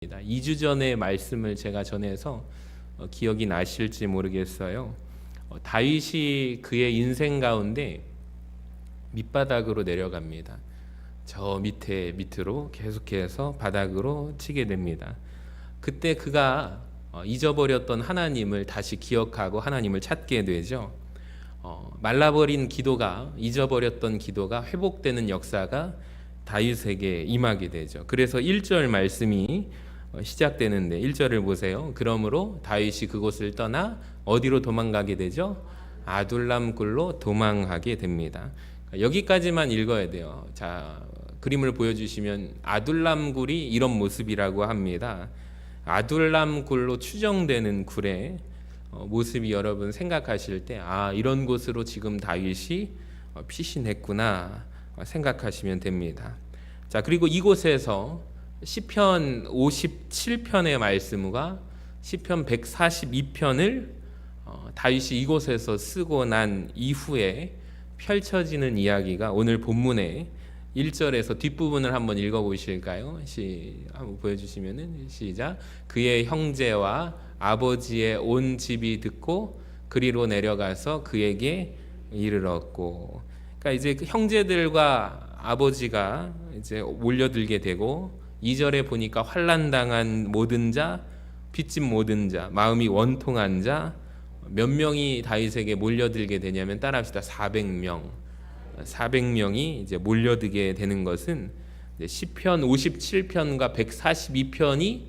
2주 전에 말씀을 제가 전해서 기억이 나실지 모르겠어요. 다윗이 그의 인생 가운데 밑바닥으로 내려갑니다. 저 밑으로 계속해서 바닥으로 치게 됩니다. 그때 그가 잊어버렸던 하나님을 다시 기억하고 하나님을 찾게 되죠. 말라버린 기도가, 잊어버렸던 기도가 회복되는 역사가 다윗에게 임하게 되죠. 그래서 1절 말씀이 시작되는데 1절을 보세요. 그러므로 다윗이 그곳을 떠나 어디로 도망가게 되죠? 아둘람 굴로 도망하게 됩니다. 여기까지만 읽어야 돼요. 자, 그림을 보여주시면 아둘람 굴이 이런 모습이라고 합니다. 아둘람 굴로 추정되는 굴의 모습이 여러분 생각하실 때 이런 곳으로 지금 다윗이 피신했구나 생각하시면 됩니다. 자, 그리고 이곳에서 시편 57편의 말씀과 시편 142편을 다윗이 이곳에서 쓰고 난 이후에 펼쳐지는 이야기가 오늘 본문의 1절에서 뒷부분을 한번 읽어보실까요? 한번 보여주시면은 시작. 그의 형제와 아버지의 온 집이 듣고 그리로 내려가서 그에게 이르렀고, 그러니까 이제 그 형제들과 아버지가 이제 몰려들게 되고 2절에 보니까 환난당한 모든 자, 빚진 모든 자, 마음이 원통한 자, 몇 명이 다윗에게 몰려들게 되냐면 따라합시다. 400명이 이제 몰려들게 되는 것은 시편 57편과 142편이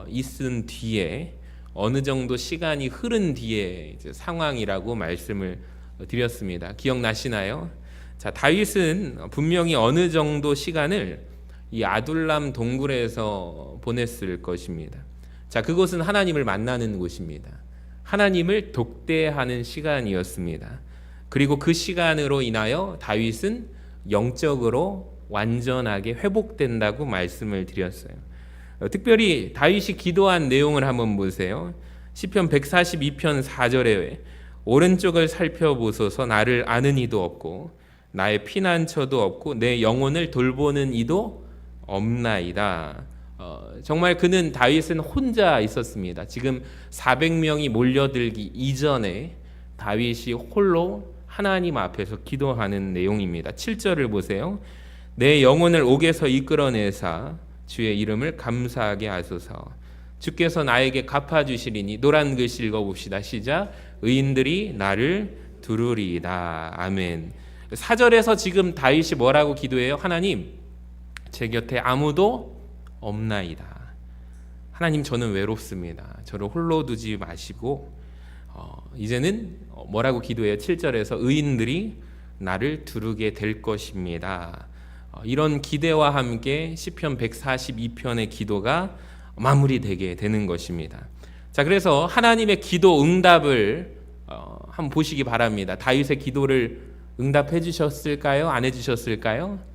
있은 뒤에 어느 정도 시간이 흐른 뒤에 이제 상황이라고 말씀을 드렸습니다. 기억나시나요? 자, 다윗은 분명히 어느 정도 시간을 이 아둘람 동굴에서 보냈을 것입니다. 자, 그곳은 하나님을 만나는 곳입니다. 하나님을 독대하는 시간이었습니다. 그리고 그 시간으로 인하여 다윗은 영적으로 완전하게 회복된다고 말씀을 드렸어요. 특별히 다윗이 기도한 내용을 한번 보세요. 시편 142편 4절에 오른쪽을 살펴보소서. 나를 아는 이도 없고 나의 피난처도 없고 내 영혼을 돌보는 이도 없나이다. 정말 그는 다윗은 혼자 있었습니다. 지금 400명이 몰려들기 이전에 다윗이 홀로 하나님 앞에서 기도하는 내용입니다. 7절을 보세요. 내 영혼을 옥에서 이끌어내사 주의 이름을 감사하게 하소서. 주께서 나에게 갚아주시리니. 노란 글씨 읽어봅시다. 시작. 의인들이 나를 두루리이다. 아멘. 4절에서 지금 다윗이 뭐라고 기도해요? 하나님, 제 곁에 아무도 없나이다. 하나님, 저는 외롭습니다. 저를 홀로 두지 마시고 이제는 뭐라고 기도해요? 7절에서 의인들이 나를 두르게 될 것입니다. 이런 기대와 함께 시편 142편의 기도가 마무리되게 되는 것입니다. 자, 그래서 하나님의 기도 응답을 한번 보시기 바랍니다. 다윗의 기도를 응답해 주셨을까요? 안 해주셨을까요?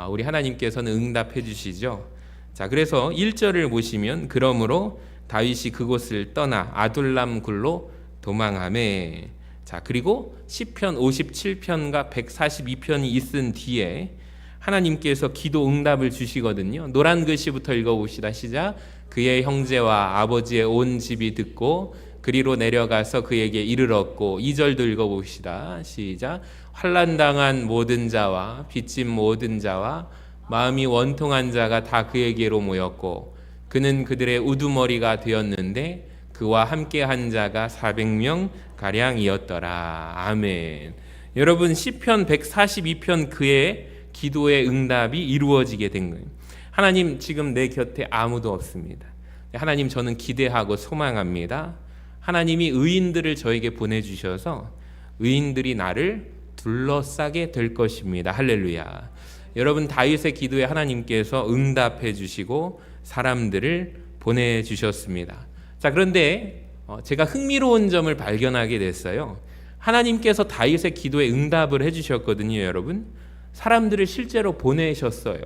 우리 하나님께서는 응답해 주시죠. 자, 그래서 1절을 보시면 그러므로 다윗이 그곳을 떠나 아둘람 굴로 도망하매. 자, 그리고 시편 57편과 142편이 있은 뒤에 하나님께서 기도 응답을 주시거든요. 노란 글씨부터 읽어봅시다. 시작. 그의 형제와 아버지의 온 집이 듣고 그리로 내려가서 그에게 이르렀고. 2절도 읽어봅시다. 시작. 환난당한 모든 자와 빚진 모든 자와 마음이 원통한 자가 다 그에게로 모였고 그는 그들의 우두머리가 되었는데 그와 함께한 자가 400명 가량이었더라. 아멘. 여러분, 시편 142편 그의 기도의 응답이 이루어지게 된 거예요. 하나님, 지금 내 곁에 아무도 없습니다. 하나님, 저는 기대하고 소망합니다. 하나님이 의인들을 저에게 보내주셔서 의인들이 나를 둘러싸게 될 것입니다. 할렐루야. 여러분, 다윗의 기도에 하나님께서 응답해 주시고 사람들을 보내주셨습니다. 자, 그런데 제가 흥미로운 점을 발견하게 됐어요. 하나님께서 다윗의 기도에 응답을 해주셨거든요. 여러분, 사람들을 실제로 보내셨어요.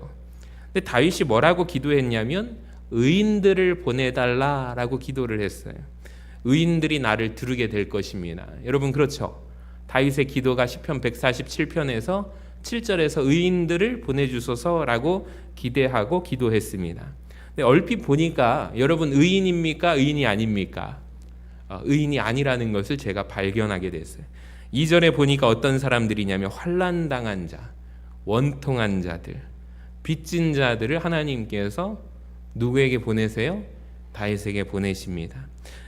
근데 다윗이 뭐라고 기도했냐면 의인들을 보내달라라고 기도를 했어요. 의인들이 나를 두르게 될 것입니다. 여러분, 그렇죠? 다윗의 기도가 시편 147편에서 7절에서 의인들을 보내주소서라고 기대하고 기도했습니다. 근데 얼핏 보니까 여러분 의인입니까? 의인이 아닙니까? 의인이 아니라는 것을 제가 발견하게 됐어요. 2절에 보니까 어떤 사람들이냐면 환난당한 자, 원통한 자들, 빚진 자들을 하나님께서 누구에게 보내세요? 다윗에게 보내십니다.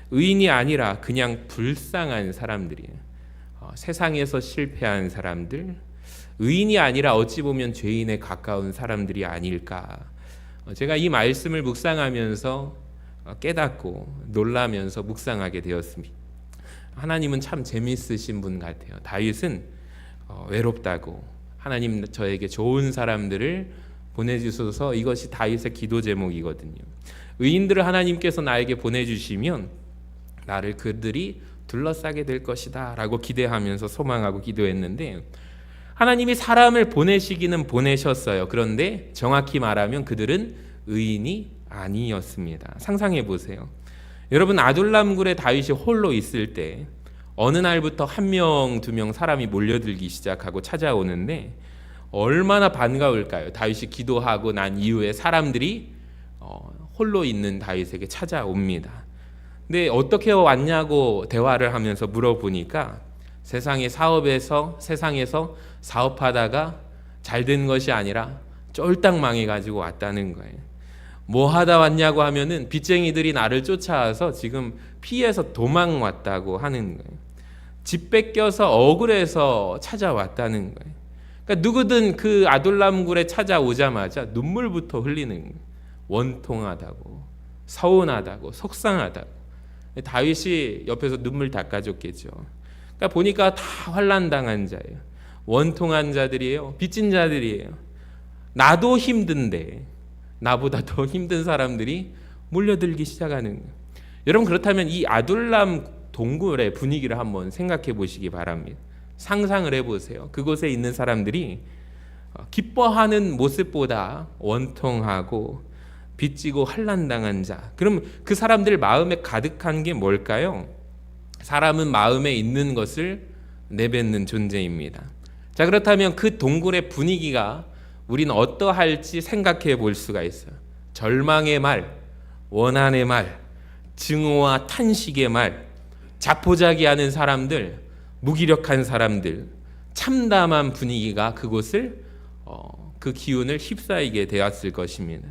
의인이 아니라 그냥 불쌍한 사람들이에요. 세상에서 실패한 사람들, 의인이 아니라 어찌 보면 죄인에 가까운 사람들이 아닐까. 제가 이 말씀을 묵상하면서 깨닫고 놀라면서 묵상하게 되었습니다. 하나님은 참 재미있으신 분 같아요. 다윗은 외롭다고 하나님 저에게 좋은 사람들을 보내주셔서 이것이 다윗의 기도 제목이거든요. 의인들을 하나님께서 나에게 보내주시면 나를 그들이 둘러싸게 될 것이다 라고 기대하면서 소망하고 기도했는데 하나님이 사람을 보내시기는 보내셨어요. 그런데 정확히 말하면 그들은 의인이 아니었습니다. 상상해 보세요. 여러분 아둘람굴에 다윗이 홀로 있을 때 어느 날부터 1명, 2명 사람이 몰려들기 시작하고 찾아오는데 얼마나 반가울까요? 다윗이 기도하고 난 이후에 사람들이 홀로 있는 다윗에게 찾아옵니다. 근데 어떻게 왔냐고 대화를 하면서 물어보니까 세상에서 사업하다가 잘 된 것이 아니라 쫄딱 망해가지고 왔다는 거예요. 뭐 하다 왔냐고 하면은 빚쟁이들이 나를 쫓아와서 지금 피해서 도망 왔다고 하는 거예요. 집 뺏겨서 억울해서 찾아왔다는 거예요. 그러니까 누구든 그 아둘람굴에 찾아오자마자 눈물부터 흘리는 거예요. 원통하다고, 서운하다고, 속상하다고. 다윗이 옆에서 눈물 닦아줬겠죠. 그러니까 보니까 다 환난당한 자예요. 원통한 자들이에요. 빚진 자들이에요. 나도 힘든데 나보다 더 힘든 사람들이 몰려들기 시작하는 거예요. 여러분 그렇다면 이 아둘람 동굴의 분위기를 한번 생각해 보시기 바랍니다. 상상을 해보세요. 그곳에 있는 사람들이 기뻐하는 모습보다 원통하고 빚지고 환난당한 자. 그럼 그 사람들 마음에 가득한 게 뭘까요? 사람은 마음에 있는 것을 내뱉는 존재입니다. 자, 그렇다면 그 동굴의 분위기가 우리는 어떠할지 생각해 볼 수가 있어요. 절망의 말, 원한의 말, 증오와 탄식의 말, 자포자기하는 사람들, 무기력한 사람들, 참담한 분위기가 그곳을 그 기운을 휩싸이게 되었을 것입니다.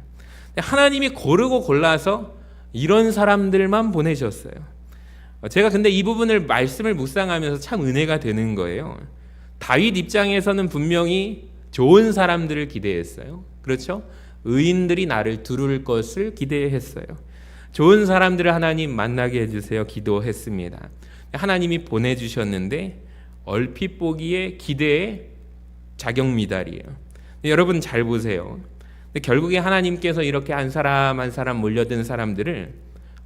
하나님이 고르고 골라서 이런 사람들만 보내셨어요. 제가 근데 이 부분을 말씀을 묵상하면서 참 은혜가 되는 거예요. 다윗 입장에서는 분명히 좋은 사람들을 기대했어요. 그렇죠? 의인들이 나를 두를 것을 기대했어요. 좋은 사람들을 하나님 만나게 해주세요. 기도했습니다. 하나님이 보내주셨는데 얼핏 보기에 기대에 자격미달이에요. 여러분 잘 보세요. 결국에 하나님께서 이렇게 한 사람 한 사람 몰려든 사람들을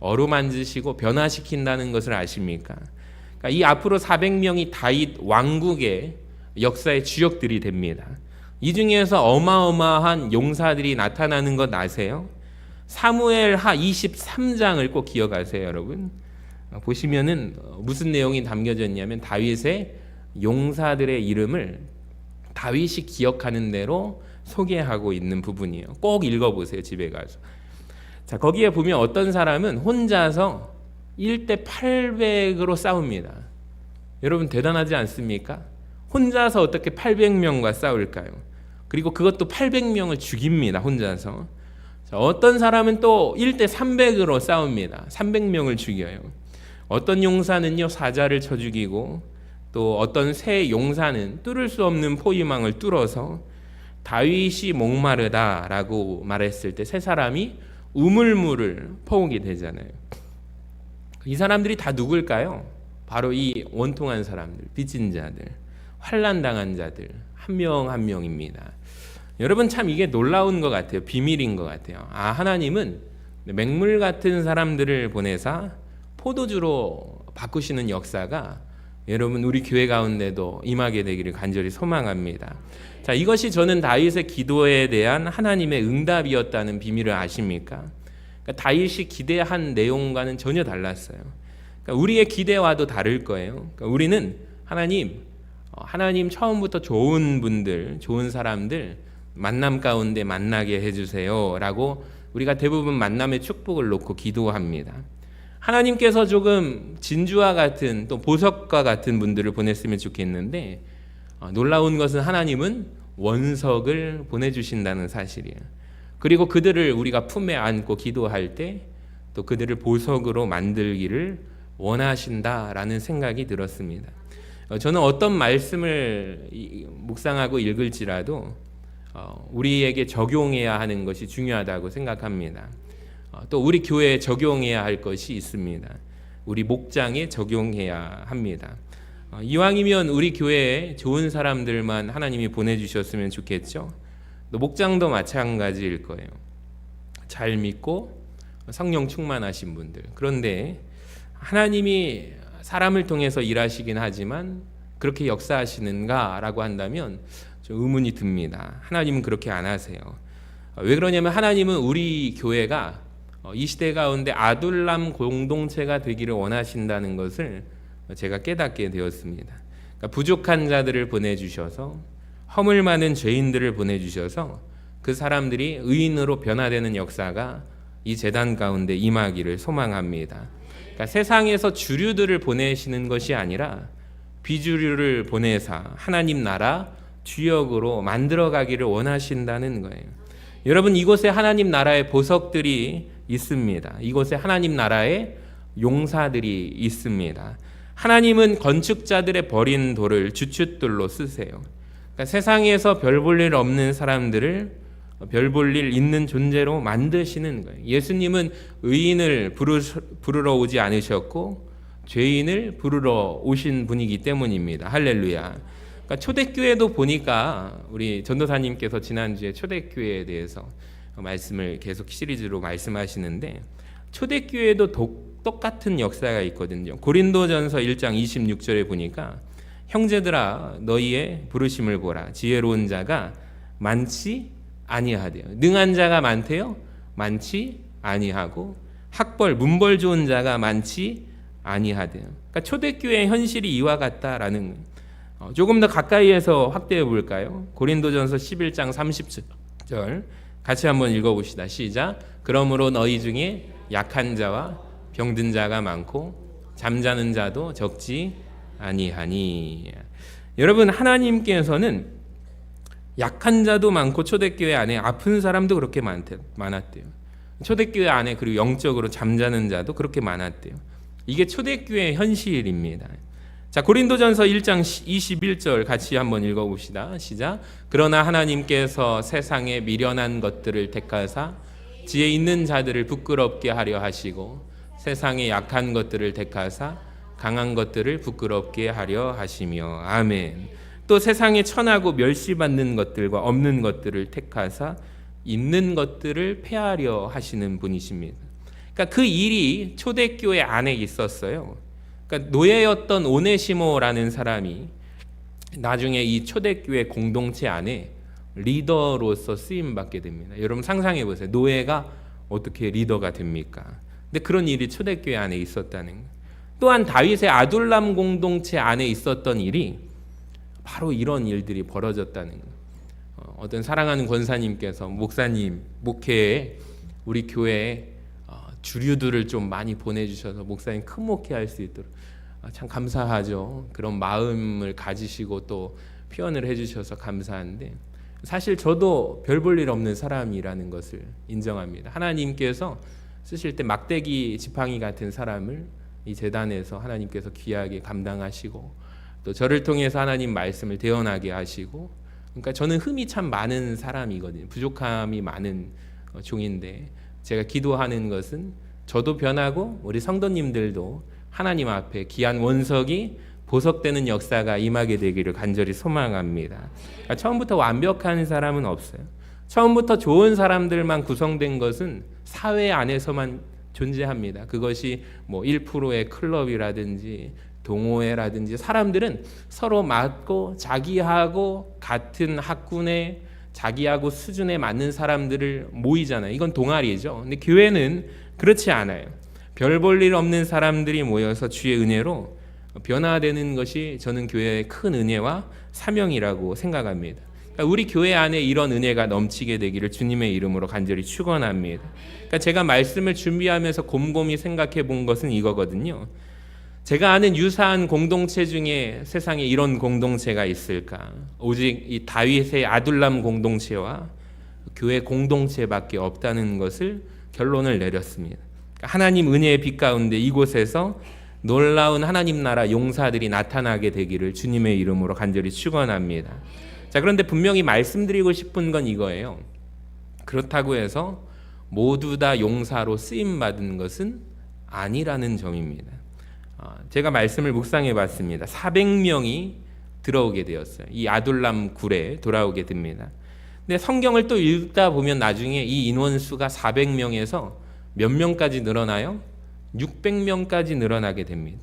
어루만지시고 변화시킨다는 것을 아십니까? 그러니까 이 앞으로 400명이 다윗 왕국의 역사의 주역들이 됩니다. 이 중에서 어마어마한 용사들이 나타나는 것 아세요? 사무엘하 23장을 꼭 기억하세요, 여러분. 보시면은 무슨 내용이 담겨져 있냐면 다윗의 용사들의 이름을 다윗이 기억하는 대로 소개하고 있는 부분이에요. 꼭 읽어보세요, 집에 가서. 자, 거기에 보면 어떤 사람은 혼자서 1대 800으로 싸웁니다. 여러분 대단하지 않습니까? 혼자서 어떻게 800명과 싸울까요? 그리고 그것도 800명을 죽입니다, 혼자서. 자, 어떤 사람은 또 1대 300으로 싸웁니다. 300명을 죽여요. 어떤 용사는요, 사자를 쳐 죽이고 또 어떤 새 용사는 뚫을 수 없는 포위망을 뚫어서 다윗이 목마르다라고 말했을 때 세 사람이 우물물을 퍼오게 되잖아요. 이 사람들이 다 누굴까요? 바로 이 원통한 사람들, 빚진 자들, 환난당한 자들 한 명 한 명입니다. 여러분 참 이게 놀라운 것 같아요. 비밀인 것 같아요. 하나님은 맹물 같은 사람들을 보내사 포도주로 바꾸시는 역사가 여러분 우리 교회 가운데도 임하게 되기를 간절히 소망합니다. 자, 이것이 저는 다윗의 기도에 대한 하나님의 응답이었다는 비밀을 아십니까? 그러니까 다윗이 기대한 내용과는 전혀 달랐어요. 그러니까 우리의 기대와도 다를 거예요. 그러니까 우리는 하나님 처음부터 좋은 분들, 좋은 사람들 만남 가운데 만나게 해주세요 라고 우리가 대부분 만남의 축복을 놓고 기도합니다. 하나님께서 조금 진주와 같은 또 보석과 같은 분들을 보냈으면 좋겠는데 놀라운 것은 하나님은 원석을 보내주신다는 사실이에요. 그리고 그들을 우리가 품에 안고 기도할 때 또 그들을 보석으로 만들기를 원하신다라는 생각이 들었습니다. 저는 어떤 말씀을 묵상하고 읽을지라도 우리에게 적용해야 하는 것이 중요하다고 생각합니다. 또 우리 교회에 적용해야 할 것이 있습니다. 우리 목장에 적용해야 합니다. 이왕이면 우리 교회에 좋은 사람들만 하나님이 보내주셨으면 좋겠죠. 또 목장도 마찬가지일 거예요. 잘 믿고 성령 충만하신 분들. 그런데 하나님이 사람을 통해서 일하시긴 하지만 그렇게 역사하시는가라고 한다면 좀 의문이 듭니다. 하나님은 그렇게 안 하세요. 왜 그러냐면 하나님은 우리 교회가 이 시대 가운데 아둘람 공동체가 되기를 원하신다는 것을 제가 깨닫게 되었습니다. 그러니까 부족한 자들을 보내주셔서 허물 많은 죄인들을 보내주셔서 그 사람들이 의인으로 변화되는 역사가 이 재단 가운데 임하기를 소망합니다. 그러니까 세상에서 주류들을 보내시는 것이 아니라 비주류를 보내사 하나님 나라 주역으로 만들어가기를 원하신다는 거예요. 여러분, 이곳에 하나님 나라의 보석들이 있습니다. 이곳에 하나님 나라의 용사들이 있습니다. 하나님은 건축자들의 버린 돌을 주춧돌로 쓰세요. 그러니까 세상에서 별 볼 일 없는 사람들을 별 볼 일 있는 존재로 만드시는 거예요. 예수님은 의인을 부르러 오지 않으셨고 죄인을 부르러 오신 분이기 때문입니다. 할렐루야. 그러니까 초대교회도 보니까 우리 전도사님께서 지난주에 초대교회에 대해서 말씀을 계속 시리즈로 말씀하시는데 초대교회도 똑같은 역사가 있거든요. 고린도전서 1장 26절에 보니까 형제들아 너희의 부르심을 보라. 지혜로운 자가 많지 아니하대요. 능한 자가 많대요? 많지 아니하고 학벌 문벌 좋은 자가 많지 아니하대요. 그러니까 초대교회의 현실이 이와 같다라는 조금 더 가까이에서 확대해 볼까요? 고린도전서 11장 30절 같이 한번 읽어봅시다. 시작. 그러므로 너희 중에 약한 자와 병든 자가 많고 잠자는 자도 적지 아니하니. 여러분, 하나님께서는 약한 자도 많고 초대교회 안에 아픈 사람도 그렇게 많았대요. 초대교회 안에 그리고 영적으로 잠자는 자도 그렇게 많았대요. 이게 초대교회의 현실입니다. 자, 고린도전서 1장 21절 같이 한번 읽어봅시다. 시작. 그러나 하나님께서 세상에 미련한 것들을 택하사 지혜 있는 자들을 부끄럽게 하려 하시고 세상에 약한 것들을 택하사 강한 것들을 부끄럽게 하려 하시며. 아멘. 또 세상에 천하고 멸시받는 것들과 없는 것들을 택하사 있는 것들을 폐하려 하시는 분이십니다. 그러니까 그 일이 초대교회 안에 있었어요. 그러니까 노예였던 오네시모라는 사람이 나중에 이 초대교회 공동체 안에 리더로서 쓰임 받게 됩니다. 여러분 상상해 보세요. 노예가 어떻게 리더가 됩니까? 근데 그런 일이 초대교회 안에 있었다는 거예요. 또한 다윗의 아둘람 공동체 안에 있었던 일이 바로 이런 일들이 벌어졌다는 거예요. 어떤 사랑하는 권사님께서 목사님 목회에 우리 교회에 주류들을 좀 많이 보내주셔서 목사님 큰 목회할 수 있도록 참 감사하죠. 그런 마음을 가지시고 또 표현을 해주셔서 감사한데 사실 저도 별 볼 일 없는 사람이라는 것을 인정합니다. 하나님께서 쓰실 때 막대기 지팡이 같은 사람을 이 재단에서 하나님께서 귀하게 감당하시고 또 저를 통해서 하나님 말씀을 대언하게 하시고, 그러니까 저는 흠이 참 많은 사람이거든요. 부족함이 많은 종인데 제가 기도하는 것은 저도 변하고 우리 성도님들도 하나님 앞에 귀한 원석이 보석되는 역사가 임하게 되기를 간절히 소망합니다. 그러니까 처음부터 완벽한 사람은 없어요. 처음부터 좋은 사람들만 구성된 것은 사회 안에서만 존재합니다. 그것이 뭐 1%의 클럽이라든지 동호회라든지 사람들은 서로 맞고 자기하고 같은 학군에 자기하고 수준에 맞는 사람들을 모이잖아요. 이건 동아리죠. 근데 교회는 그렇지 않아요. 별 볼 일 없는 사람들이 모여서 주의 은혜로 변화되는 것이 저는 교회의 큰 은혜와 사명이라고 생각합니다. 그러니까 우리 교회 안에 이런 은혜가 넘치게 되기를 주님의 이름으로 간절히 축원합니다. 그러니까 제가 말씀을 준비하면서 곰곰이 생각해 본 것은 이거거든요. 제가 아는 유사한 공동체 중에 세상에 이런 공동체가 있을까? 오직 이 다윗의 아둘람 공동체와 교회 공동체밖에 없다는 것을 결론을 내렸습니다. 하나님 은혜의 빛 가운데 이곳에서 놀라운 하나님 나라 용사들이 나타나게 되기를 주님의 이름으로 간절히 축원합니다. 자, 그런데 분명히 말씀드리고 싶은 건 이거예요. 그렇다고 해서 모두 다 용사로 쓰임 받은 것은 아니라는 점입니다. 제가 말씀을 묵상해 봤습니다. 400명이 들어오게 되었어요. 이 아둘람 굴에 돌아오게 됩니다. 근데 성경을 또 읽다 보면 나중에 이 인원수가 400명에서 몇 명까지 늘어나요? 600명까지 늘어나게 됩니다.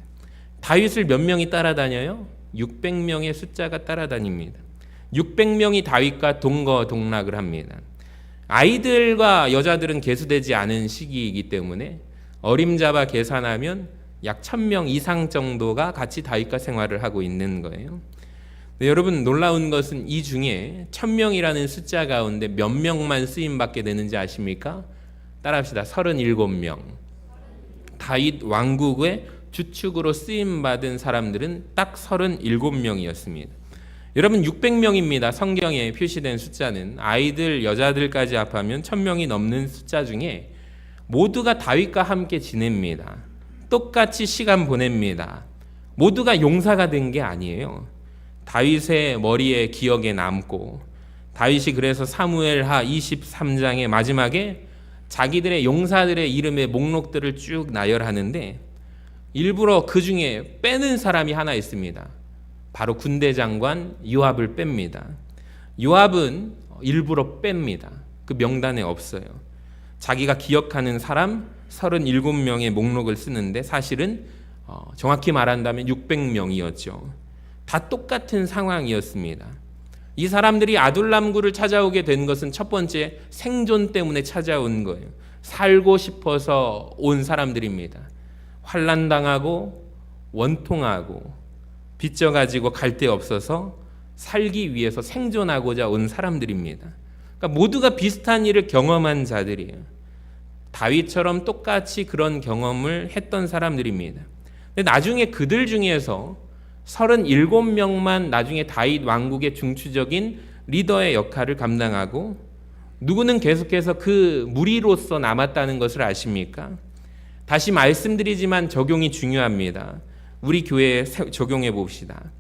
다윗을 몇 명이 따라다녀요? 600명의 숫자가 따라다닙니다. 600명이 다윗과 동거동락을 합니다. 아이들과 여자들은 계수되지 않은 시기이기 때문에 어림잡아 계산하면 약 1000명 이상 정도가 같이 다윗과 생활을 하고 있는 거예요. 네, 여러분 놀라운 것은 이 중에 1000명이라는 숫자 가운데 몇 명만 쓰임받게 되는지 아십니까? 따라합시다. 37명. 다윗 왕국의 주축으로 쓰임받은 사람들은 딱 37명이었습니다. 여러분 600명입니다. 성경에 표시된 숫자는 아이들, 여자들까지 합하면 1000명이 넘는 숫자 중에 모두가 다윗과 함께 지냅니다. 똑같이 시간 보냅니다. 모두가 용사가 된 게 아니에요. 다윗의 머리에 기억에 남고 다윗이 그래서 사무엘하 23장의 마지막에 자기들의 용사들의 이름의 목록들을 쭉 나열하는데 일부러 그 중에 빼는 사람이 하나 있습니다. 바로 군대 장관 요압을 뺍니다. 요압은 일부러 뺍니다. 그 명단에 없어요. 자기가 기억하는 사람 37명의 목록을 쓰는데 사실은 정확히 말한다면 600명이었죠. 다 똑같은 상황이었습니다. 이 사람들이 아둘람굴을 찾아오게 된 것은 첫 번째 생존 때문에 찾아온 거예요. 살고 싶어서 온 사람들입니다. 환난당하고 원통하고 빚져가지고 갈 데 없어서 살기 위해서 생존하고자 온 사람들입니다. 그러니까 모두가 비슷한 일을 경험한 자들이에요. 다윗처럼 똑같이 그런 경험을 했던 사람들입니다. 근데 나중에 그들 중에서 37명만 나중에 다윗 왕국의 중추적인 리더의 역할을 감당하고 누구는 계속해서 그 무리로서 남았다는 것을 아십니까? 다시 말씀드리지만 적용이 중요합니다. 우리 교회에 적용해 봅시다.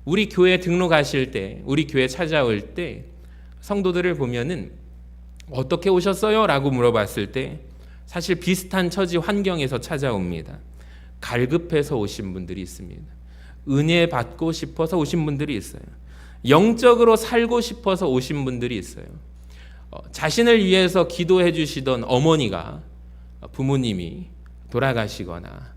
우리 교회 등록하실 때, 우리 교회 찾아올 때 성도들을 보면은 어떻게 오셨어요? 라고 물어봤을 때 사실 비슷한 처지 환경에서 찾아옵니다. 갈급해서 오신 분들이 있습니다. 은혜 받고 싶어서 오신 분들이 있어요. 영적으로 살고 싶어서 오신 분들이 있어요. 자신을 위해서 기도해 주시던 어머니가 부모님이 돌아가시거나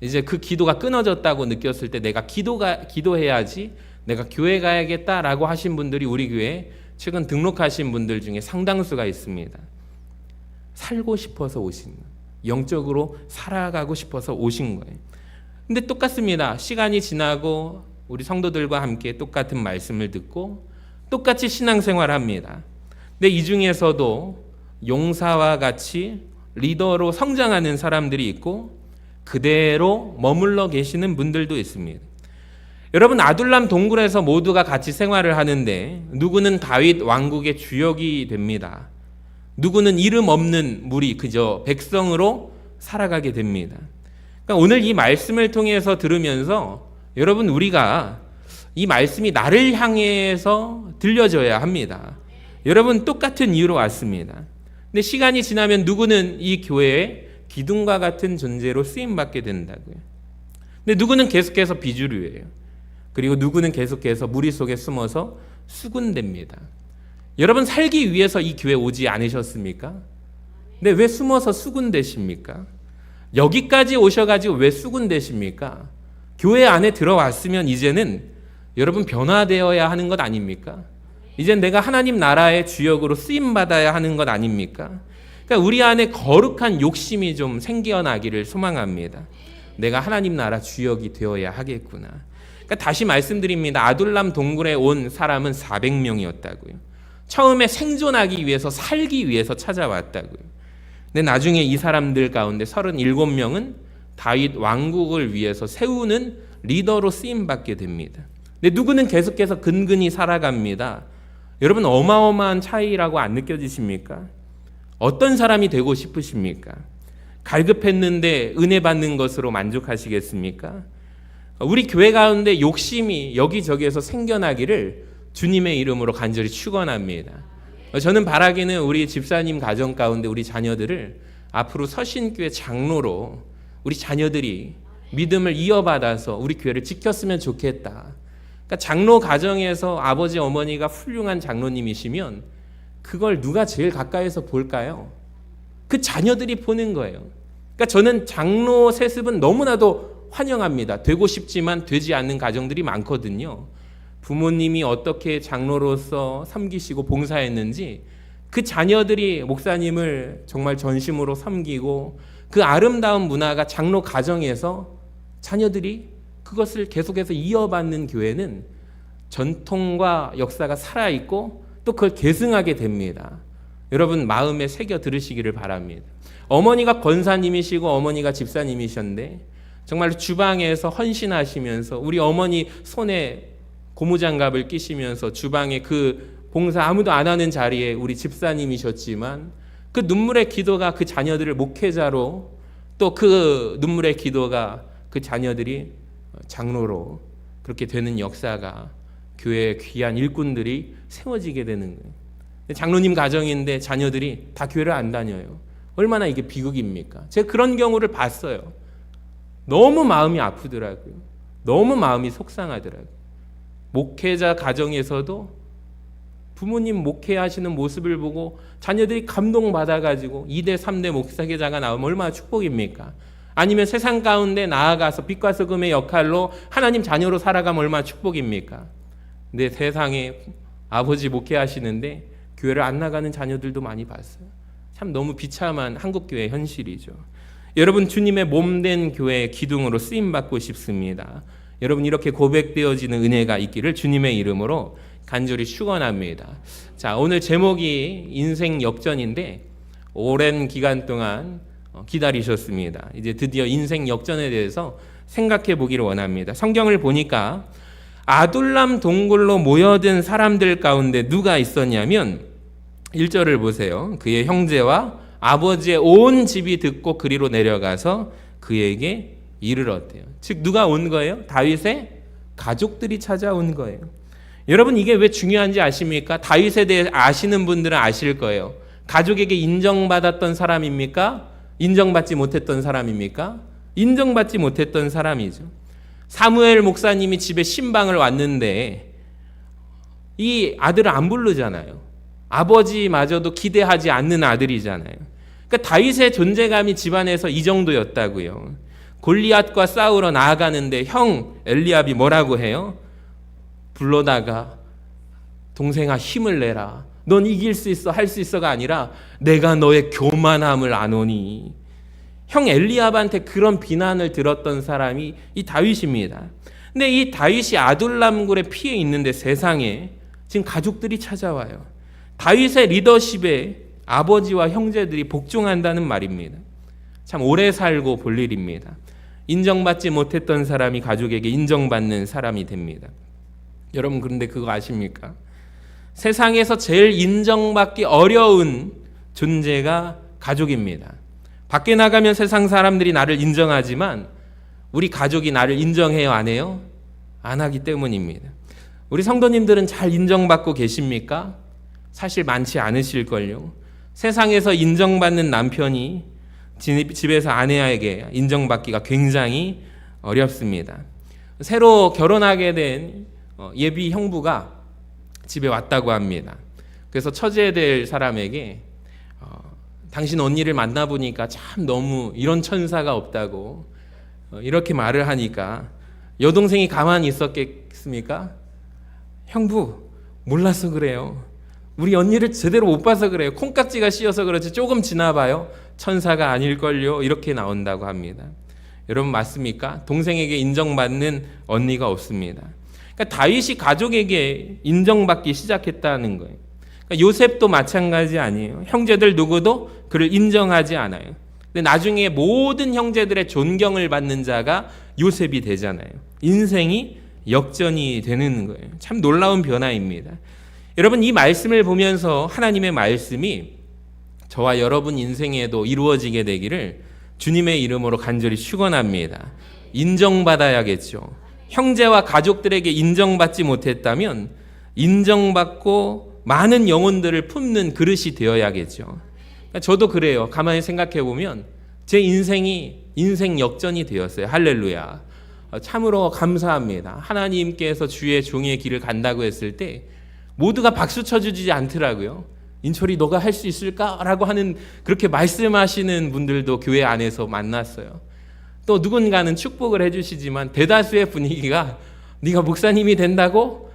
이제 그 기도가 끊어졌다고 느꼈을 때 내가 기도해야지, 내가 교회 가야겠다라고 하신 분들이 우리 교회에 최근 등록하신 분들 중에 상당수가 있습니다. 살고 싶어서 오신, 영적으로 살아가고 싶어서 오신 거예요. 근데 똑같습니다. 시간이 지나고 우리 성도들과 함께 똑같은 말씀을 듣고 똑같이 신앙생활을 합니다. 근데 이 중에서도 용사와 같이 리더로 성장하는 사람들이 있고 그대로 머물러 계시는 분들도 있습니다. 여러분 아둘람 동굴에서 모두가 같이 생활을 하는데 누구는 다윗 왕국의 주역이 됩니다. 누구는 이름 없는 무리 그저 백성으로 살아가게 됩니다. 그러니까 오늘 이 말씀을 통해서 들으면서 여러분 우리가 이 말씀이 나를 향해서 들려져야 합니다. 여러분 똑같은 이유로 왔습니다. 근데 시간이 지나면 누구는 이 교회에 기둥과 같은 존재로 쓰임받게 된다고요. 근데 누구는 계속해서 비주류예요. 그리고 누구는 계속해서 무리 속에 숨어서 수군됩니다. 여러분 살기 위해서 이 교회 오지 않으셨습니까? 근데 왜 숨어서 수군되십니까? 여기까지 오셔가지고 왜 수군되십니까? 교회 안에 들어왔으면 이제는 여러분 변화되어야 하는 것 아닙니까? 이젠 내가 하나님 나라의 주역으로 쓰임받아야 하는 것 아닙니까? 그러니까 우리 안에 거룩한 욕심이 좀 생겨나기를 소망합니다. 내가 하나님 나라 주역이 되어야 하겠구나. 그러니까 다시 말씀드립니다. 아둘람 동굴에 온 사람은 400명이었다고요. 처음에 생존하기 위해서, 살기 위해서 찾아왔다고요. 근데 나중에 이 사람들 가운데 37명은 다윗 왕국을 위해서 세우는 리더로 쓰임받게 됩니다. 근데 누구는 계속해서 근근히 살아갑니다. 여러분, 어마어마한 차이라고 안 느껴지십니까? 어떤 사람이 되고 싶으십니까? 갈급했는데 은혜 받는 것으로 만족하시겠습니까? 우리 교회 가운데 욕심이 여기저기에서 생겨나기를 주님의 이름으로 간절히 축원합니다. 저는 바라기는 우리 집사님 가정 가운데 우리 자녀들을 앞으로 서신교회 장로로 우리 자녀들이 믿음을 이어받아서 우리 교회를 지켰으면 좋겠다. 그러니까 장로 가정에서 아버지 어머니가 훌륭한 장로님이시면 그걸 누가 제일 가까이서 볼까요? 그 자녀들이 보는 거예요. 그러니까 저는 장로 세습은 너무나도 환영합니다. 되고 싶지만 되지 않는 가정들이 많거든요. 부모님이 어떻게 장로로서 섬기시고 봉사했는지 그 자녀들이 목사님을 정말 전심으로 섬기고 그 아름다운 문화가 장로 가정에서 자녀들이 그것을 계속해서 이어받는 교회는 전통과 역사가 살아있고 또 그걸 계승하게 됩니다. 여러분 마음에 새겨 들으시기를 바랍니다. 어머니가 권사님이시고 어머니가 집사님이셨는데 정말 주방에서 헌신하시면서 우리 어머니 손에 고무장갑을 끼시면서 주방에 그 봉사 아무도 안 하는 자리에 우리 집사님이셨지만 그 눈물의 기도가 그 자녀들을 목회자로 또 그 눈물의 기도가 그 자녀들이 장로로 그렇게 되는 역사가 교회의 귀한 일꾼들이 세워지게 되는 거예요. 장로님 가정인데 자녀들이 다 교회를 안 다녀요. 얼마나 이게 비극입니까? 제가 그런 경우를 봤어요. 너무 마음이 아프더라고요. 너무 마음이 속상하더라고요. 목회자 가정에서도 부모님 목회하시는 모습을 보고 자녀들이 감동받아가지고 2대 3대 목사계자가 나오면 얼마나 축복입니까? 아니면 세상 가운데 나아가서 빛과 소금의 역할로 하나님 자녀로 살아가면 얼마나 축복입니까? 근데 세상에 아버지 목회하시는데 교회를 안 나가는 자녀들도 많이 봤어요. 참 너무 비참한 한국교회 현실이죠. 여러분 주님의 몸된 교회의 기둥으로 쓰임받고 싶습니다. 여러분 이렇게 고백되어지는 은혜가 있기를 주님의 이름으로 간절히 축원합니다. 자, 오늘 제목이 인생 역전인데 오랜 기간 동안 기다리셨습니다. 이제 드디어 인생 역전에 대해서 생각해 보기를 원합니다. 성경을 보니까 아둘람 동굴로 모여든 사람들 가운데 누가 있었냐면 1절을 보세요. 그의 형제와 아버지의 온 집이 듣고 그리로 내려가서 그에게 이르렀대요. 즉 누가 온 거예요? 다윗의 가족들이 찾아온 거예요. 여러분 이게 왜 중요한지 아십니까? 다윗에 대해 아시는 분들은 아실 거예요. 가족에게 인정받았던 사람입니까? 인정받지 못했던 사람입니까? 인정받지 못했던 사람이죠. 사무엘 목사님이 집에 신방을 왔는데 이 아들을 안 부르잖아요. 아버지마저도 기대하지 않는 아들이잖아요. 그러니까 다윗의 존재감이 집안에서 이 정도였다고요. 골리앗과 싸우러 나아가는데 형 엘리압이 뭐라고 해요? 불러다가 동생아 힘을 내라. 넌 이길 수 있어 할 수 있어가 아니라 내가 너의 교만함을 아노니. 형 엘리압한테 그런 비난을 들었던 사람이 이 다윗입니다. 근데 이 다윗이 아둘람굴에 피해 있는데 세상에 지금 가족들이 찾아와요. 다윗의 리더십에 아버지와 형제들이 복종한다는 말입니다. 참 오래 살고 볼 일입니다. 인정받지 못했던 사람이 가족에게 인정받는 사람이 됩니다. 여러분 그런데 그거 아십니까? 세상에서 제일 인정받기 어려운 존재가 가족입니다. 밖에 나가면 세상 사람들이 나를 인정하지만 우리 가족이 나를 인정해요 안 해요? 안 하기 때문입니다. 우리 성도님들은 잘 인정받고 계십니까? 사실 많지 않으실걸요. 세상에서 인정받는 남편이 집에서 아내에게 인정받기가 굉장히 어렵습니다. 새로 결혼하게 된 예비 형부가 집에 왔다고 합니다. 그래서 처제될 사람에게 당신 언니를 만나보니까 참 너무 이런 천사가 없다고 이렇게 말을 하니까 여동생이 가만히 있었겠습니까? 형부 몰라서 그래요. 우리 언니를 제대로 못 봐서 그래요. 콩깍지가 씌어서 그렇지 조금 지나봐요. 천사가 아닐걸요. 이렇게 나온다고 합니다. 여러분 맞습니까? 동생에게 인정받는 언니가 없습니다. 그러니까 다윗이 가족에게 인정받기 시작했다는 거예요. 그러니까 요셉도 마찬가지 아니에요. 형제들 누구도 그를 인정하지 않아요. 근데 나중에 모든 형제들의 존경을 받는 자가 요셉이 되잖아요. 인생이 역전이 되는 거예요. 참 놀라운 변화입니다. 여러분 이 말씀을 보면서 하나님의 말씀이 저와 여러분 인생에도 이루어지게 되기를 주님의 이름으로 간절히 축원합니다. 인정받아야겠죠. 형제와 가족들에게 인정받지 못했다면 인정받고 많은 영혼들을 품는 그릇이 되어야겠죠. 저도 그래요. 가만히 생각해 보면 제 인생이 인생 역전이 되었어요. 할렐루야. 참으로 감사합니다. 하나님께서 주의 종의 길을 간다고 했을 때 모두가 박수 쳐주지 않더라고요. 인철이 너가 할 수 있을까라고 하는 그렇게 말씀하시는 분들도 교회 안에서 만났어요. 또 누군가는 축복을 해주시지만 대다수의 분위기가 네가 목사님이 된다고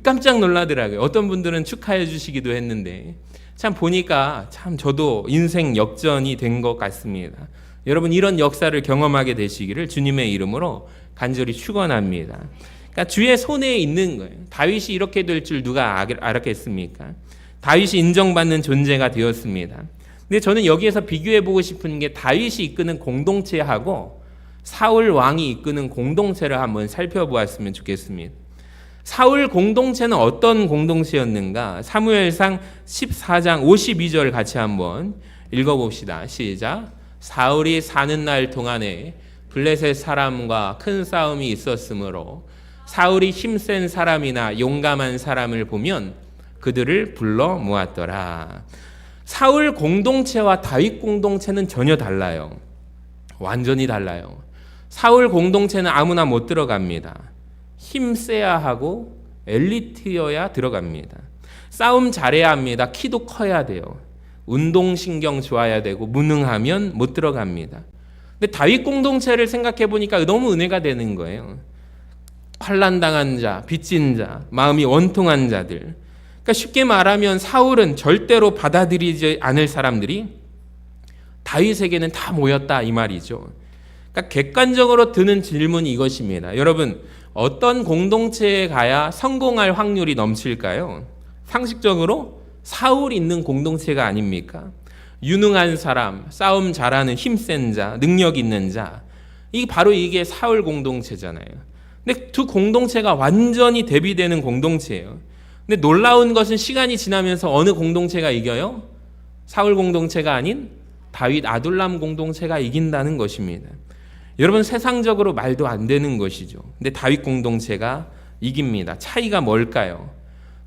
깜짝 놀라더라고요. 어떤 분들은 축하해 주시기도 했는데 참 보니까 참 저도 인생 역전이 된 것 같습니다. 여러분 이런 역사를 경험하게 되시기를 주님의 이름으로 간절히 축원합니다. 그러니까 주의 손에 있는 거예요. 다윗이 이렇게 될 줄 누가 알았겠습니까? 다윗이 인정받는 존재가 되었습니다. 근데 저는 여기에서 비교해 보고 싶은 게 다윗이 이끄는 공동체하고 사울 왕이 이끄는 공동체를 한번 살펴보았으면 좋겠습니다. 사울 공동체는 어떤 공동체였는가? 사무엘상 14장 52절 같이 한번 읽어봅시다. 시작. 사울이 사는 날 동안에 블레셋 사람과 큰 싸움이 있었으므로 사울이 힘센 사람이나 용감한 사람을 보면 그들을 불러 모았더라. 사울 공동체와 다윗 공동체는 전혀 달라요. 완전히 달라요. 사울 공동체는 아무나 못 들어갑니다. 힘세야 하고 엘리트여야 들어갑니다. 싸움 잘해야 합니다. 키도 커야 돼요. 운동신경 좋아야 되고 무능하면 못 들어갑니다. 근데 다윗 공동체를 생각해 보니까 너무 은혜가 되는 거예요. 환난당한 자, 빚진 자, 마음이 원통한 자들. 그러니까 쉽게 말하면 사울은 절대로 받아들이지 않을 사람들이 다윗에게는 다 모였다 이 말이죠. 그러니까 객관적으로 드는 질문이 이것입니다. 여러분 어떤 공동체에 가야 성공할 확률이 넘칠까요? 상식적으로 사울 있는 공동체가 아닙니까? 유능한 사람, 싸움 잘하는 힘센 자, 능력 있는 자. 바로 이게 사울 공동체잖아요. 근데 두 공동체가 완전히 대비되는 공동체예요. 근데 놀라운 것은 시간이 지나면서 어느 공동체가 이겨요? 사울 공동체가 아닌 다윗 아둘람 공동체가 이긴다는 것입니다. 여러분 세상적으로 말도 안 되는 것이죠. 근데 다윗 공동체가 이깁니다. 차이가 뭘까요?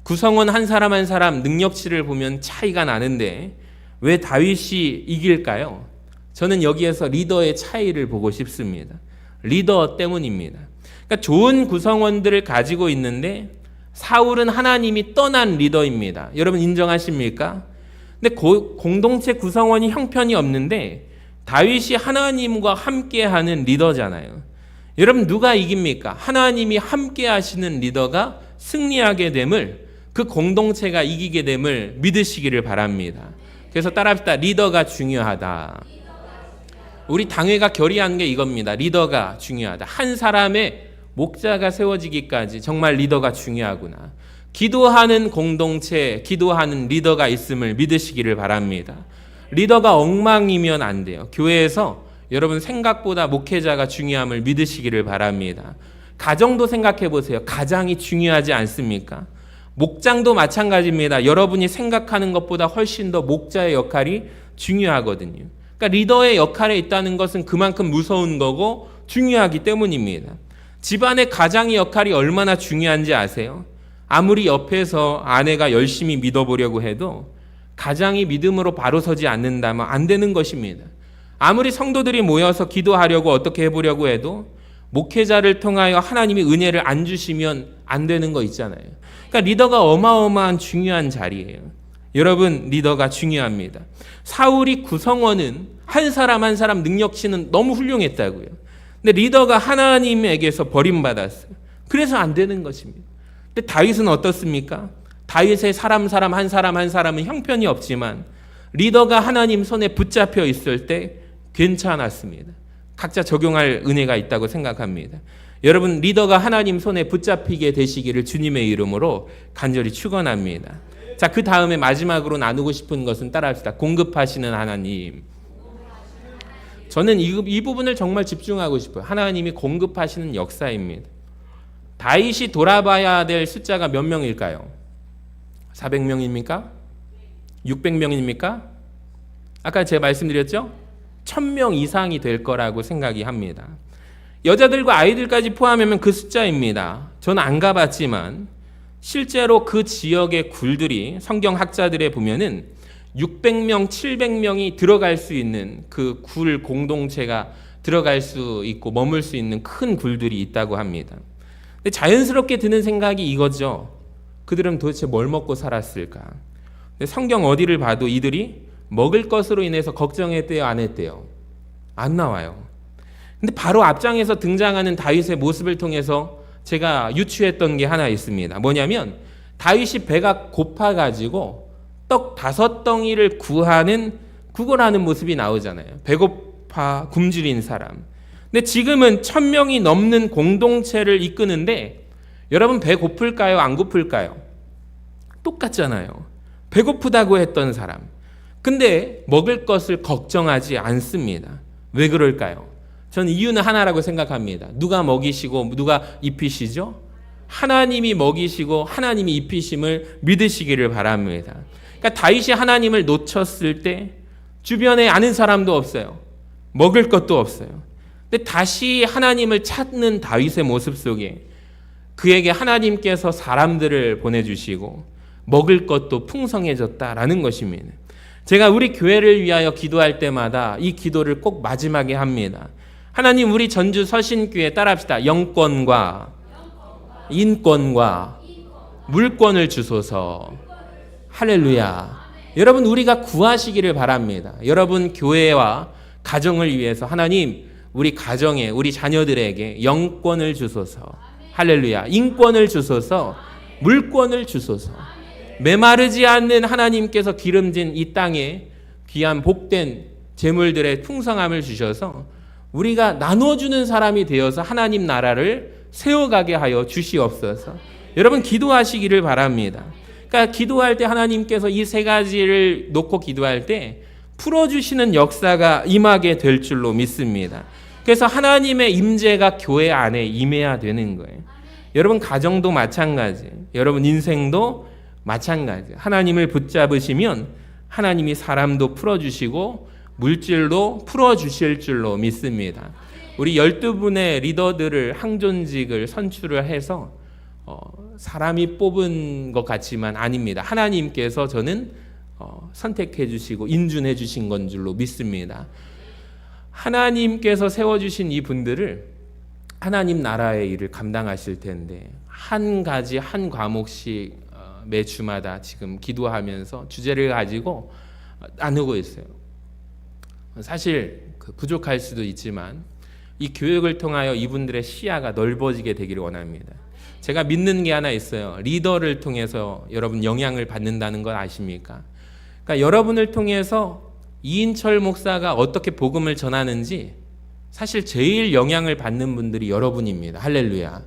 구성원 한 사람 한 사람 능력치를 보면 차이가 나는데 왜 다윗이 이길까요? 저는 여기에서 리더의 차이를 보고 싶습니다. 리더 때문입니다. 그러니까 좋은 구성원들을 가지고 있는데 사울은 하나님이 떠난 리더입니다. 여러분 인정하십니까? 근데 공동체 구성원이 형편이 없는데 다윗이 하나님과 함께하는 리더잖아요. 여러분 누가 이깁니까? 하나님이 함께하시는 리더가 승리하게 됨을, 그 공동체가 이기게 됨을 믿으시기를 바랍니다. 그래서 따라합시다. 리더가 중요하다. 우리 당회가 결의한 게 이겁니다. 리더가 중요하다. 한 사람의 목자가 세워지기까지 정말 리더가 중요하구나. 기도하는 공동체, 기도하는 리더가 있음을 믿으시기를 바랍니다. 리더가 엉망이면 안 돼요. 교회에서 여러분 생각보다 목회자가 중요함을 믿으시기를 바랍니다. 가정도 생각해 보세요. 가장이 중요하지 않습니까? 목장도 마찬가지입니다. 여러분이 생각하는 것보다 훨씬 더 목자의 역할이 중요하거든요. 그러니까 리더의 역할에 있다는 것은 그만큼 무서운 거고 중요하기 때문입니다. 집안의 가장의 역할이 얼마나 중요한지 아세요? 아무리 옆에서 아내가 열심히 믿어보려고 해도 가장이 믿음으로 바로 서지 않는다면 안 되는 것입니다. 아무리 성도들이 모여서 기도하려고 어떻게 해보려고 해도 목회자를 통하여 하나님이 은혜를 안 주시면 안 되는 거 있잖아요. 그러니까 리더가 어마어마한 중요한 자리예요. 여러분 리더가 중요합니다. 사울이 구성원은 한 사람 한 사람 능력치는 너무 훌륭했다고요. 근데 리더가 하나님에게서 버림받았어요. 그래서 안 되는 것입니다. 근데 다윗은 어떻습니까? 다윗의 사람 한 사람은 형편이 없지만 리더가 하나님 손에 붙잡혀 있을 때 괜찮았습니다. 각자 적용할 은혜가 있다고 생각합니다. 여러분 리더가 하나님 손에 붙잡히게 되시기를 주님의 이름으로 간절히 축원합니다. 자, 그 다음에 마지막으로 나누고 싶은 것은 따라합시다. 공급하시는 하나님. 저는 이 부분을 정말 집중하고 싶어요. 하나님이 공급하시는 역사입니다. 다윗이 돌아봐야 될 숫자가 몇 명일까요? 400명입니까? 600명입니까? 아까 제가 말씀드렸죠? 1000명 이상이 될 거라고 생각이 합니다. 여자들과 아이들까지 포함하면 그 숫자입니다. 저는 안 가봤지만 실제로 그 지역의 굴들이 성경학자들에 보면은 600명, 700명이 들어갈 수 있는 그 굴 공동체가 들어갈 수 있고 머물 수 있는 큰 굴들이 있다고 합니다. 근데 자연스럽게 드는 생각이 이거죠. 그들은 도대체 뭘 먹고 살았을까? 근데 성경 어디를 봐도 이들이 먹을 것으로 인해서 걱정했대요, 안 했대요? 안 나와요. 근데 바로 앞장에서 등장하는 다윗의 모습을 통해서 제가 유추했던 게 하나 있습니다. 뭐냐면 다윗이 배가 고파가지고 떡 5덩이를 구걸하는 모습이 나오잖아요. 배고파 굶주린 사람. 근데 지금은 1000명이 넘는 공동체를 이끄는데 여러분 배 고플까요? 안 고플까요? 똑같잖아요. 배고프다고 했던 사람. 근데 먹을 것을 걱정하지 않습니다. 왜 그럴까요? 저는 이유는 하나라고 생각합니다. 누가 먹이시고 누가 입히시죠? 하나님이 먹이시고 하나님이 입히심을 믿으시기를 바랍니다. 그러니까 다윗이 하나님을 놓쳤을 때 주변에 아는 사람도 없어요. 먹을 것도 없어요. 근데 다시 하나님을 찾는 다윗의 모습 속에 그에게 하나님께서 사람들을 보내주시고 먹을 것도 풍성해졌다라는 것입니다. 제가 우리 교회를 위하여 기도할 때마다 이 기도를 꼭 마지막에 합니다. 하나님, 우리 전주 서신교회 따라합시다. 영권과 인권과 물권을 주소서. 할렐루야. 여러분, 우리가 구하시기를 바랍니다. 여러분 교회와 가정을 위해서 하나님, 우리 가정에 우리 자녀들에게 영권을 주소서. 할렐루야. 인권을 주소서. 물권을 주소서. 메마르지 않는 하나님께서 기름진 이 땅에 귀한 복된 재물들의 풍성함을 주셔서 우리가 나눠주는 사람이 되어서 하나님 나라를 세워가게 하여 주시옵소서. 여러분 기도하시기를 바랍니다. 그러니까 기도할 때 하나님께서 이 세 가지를 놓고 기도할 때 풀어주시는 역사가 임하게 될 줄로 믿습니다. 그래서 하나님의 임재가 교회 안에 임해야 되는 거예요. 여러분 가정도 마찬가지, 여러분 인생도 마찬가지. 하나님을 붙잡으시면 하나님이 사람도 풀어주시고 물질도 풀어주실 줄로 믿습니다. 우리 12분의 리더들을 항존직을 선출을 해서 사람이 뽑은 것 같지만 아닙니다. 하나님께서 저는 선택해 주시고 인준해 주신 건 줄로 믿습니다. 하나님께서 세워주신 이 분들을 하나님 나라의 일을 감당하실 텐데 한 가지 한 과목씩 매주마다 지금 기도하면서 주제를 가지고 나누고 있어요. 사실 부족할 수도 있지만 이 교육을 통하여 이분들의 시야가 넓어지게 되기를 원합니다. 제가 믿는 게 하나 있어요. 리더를 통해서 여러분 영향을 받는다는 걸 아십니까? 그러니까 여러분을 통해서 이인철 목사가 어떻게 복음을 전하는지 사실 제일 영향을 받는 분들이 여러분입니다. 할렐루야.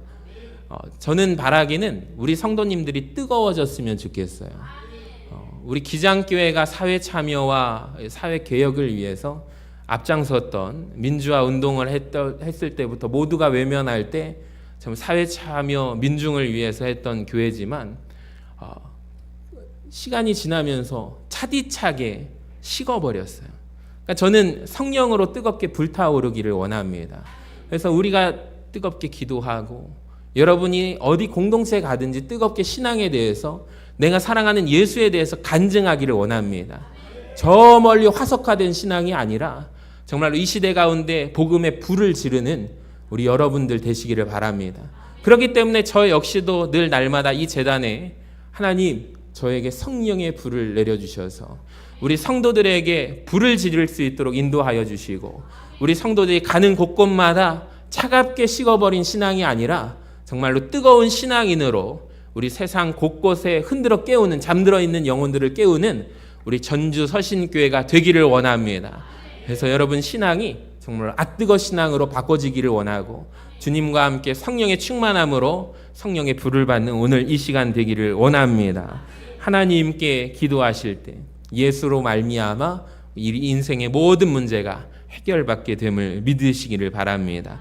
저는 바라기는 우리 성도님들이 뜨거워졌으면 좋겠어요. 우리 기장교회가 사회 참여와 사회 개혁을 위해서 앞장섰던 민주화 운동을 했을 때부터 모두가 외면할 때 참 사회 참여 민중을 위해서 했던 교회지만 시간이 지나면서 차디차게 식어버렸어요. 그러니까 저는 성령으로 뜨겁게 불타오르기를 원합니다. 그래서 우리가 뜨겁게 기도하고 여러분이 어디 공동체에 가든지 뜨겁게 신앙에 대해서 내가 사랑하는 예수에 대해서 간증하기를 원합니다. 저 멀리 화석화된 신앙이 아니라 정말로 이 시대 가운데 복음의 불을 지르는 우리 여러분들 되시기를 바랍니다. 그렇기 때문에 저 역시도 늘 날마다 이 제단에 하나님 저에게 성령의 불을 내려주셔서 우리 성도들에게 불을 지를 수 있도록 인도하여 주시고 우리 성도들이 가는 곳곳마다 차갑게 식어버린 신앙이 아니라 정말로 뜨거운 신앙인으로 우리 세상 곳곳에 흔들어 깨우는 잠들어 있는 영혼들을 깨우는 우리 전주 서신교회가 되기를 원합니다. 그래서 여러분 신앙이 정말 아뜨거 신앙으로 바꿔지기를 원하고 주님과 함께 성령의 충만함으로 성령의 불을 받는 오늘 이 시간 되기를 원합니다. 하나님께 기도하실 때 예수로 말미암아 이 인생의 모든 문제가 해결받게 됨을 믿으시기를 바랍니다.